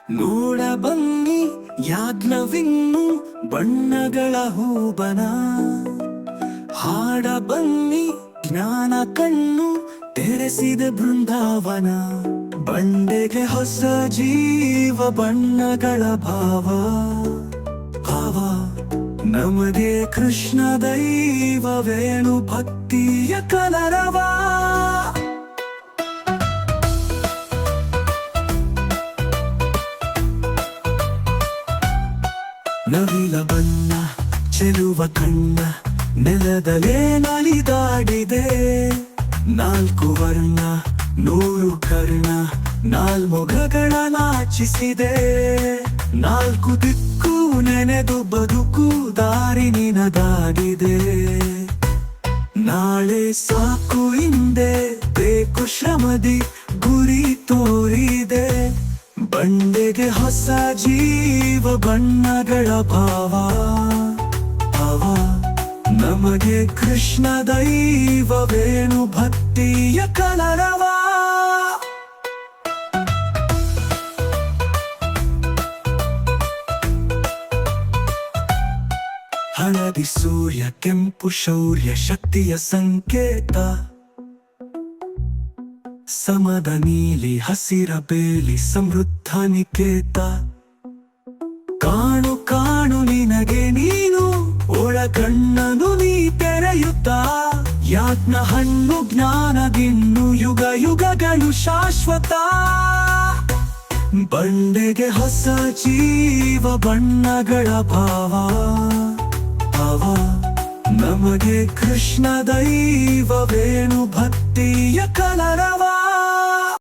ನೋಡ ಬನ್ನಿ ಯಾಜ್ಞವಿನ್ನು ಬಣ್ಣಗಳ ಹೂಬನ, ಹಾಡ ಬನ್ನಿ ಜ್ಞಾನ ಕಣ್ಣು ತೆರೆಸಿದ ಬೃಂದಾವನ. ಬಂಡೆಗೆ ಹೊಸ ಜೀವ ಬಣ್ಣಗಳ ಭಾವ ಭಾವ, ನಮಗೆ ಕೃಷ್ಣ ದೈವವೇಣು ಭಕ್ತಿಯ ಕಲರವ. ನವಿಲ ಬಣ್ಣ ಚೆಲುವ ಕಣ್ಣ ನೆಲದಲೇ ನಲಿದಾಡಿದೆ. ನಾಲ್ಕು ವರ್ಣ ನೂರು ಕರ್ಣ ನಾಲ್ಮೊಗಗಳ ನಾಚಿಸಿದೆ. ನಾಲ್ಕು ದಿಕ್ಕು ನೆನೆದು ಬದುಕು ದಾರಿ ನಿನದಾಗಿದೆ. ನಾಳೆ ಸಾಕು ಹಿಂದೆ ಬೇಕು ಶ್ರಮದಿ ಗುರಿ ತೋರಿದೆ. ಬಂಡೆಗೆ ಹೊಸ ಜೀವ ಬಣ್ಣಗಳ ಭಾವ ಭಾವ, ನಮಗೆ ಕೃಷ್ಣ ದೈವವೇಣು ಭಕ್ತಿಯ ಕಲರವ. ಹಳದಿ ಸೂರ್ಯ ಕೆಂಪು ಶೌರ್ಯ ಶಕ್ತಿಯ ಸಂಕೇತ. ಸಮದ ನೀಲಿ ಹಸಿರ ಬೇಲಿ ಸಮೃದ್ಧ ನಿಕೇತ. ಕಾಣು ಕಾಣು ನಿನಗೆ ನೀನು ಒಳಗಣ್ಣನು ನೀ ತೆರೆಯುತ್ತ. ಯಾಜ್ಞ ಹಣ್ಣು ಜ್ಞಾನದಿನ್ನು ಯುಗ ಯುಗಗಳು ಶಾಶ್ವತ. ಬಂಡೆಗೆ ಹೊಸ ಜೀವ ಬಣ್ಣಗಳ ಭಾವ ಭಾವ, ನಮಗೆ ಕೃಷ್ಣ ದೈವವೇ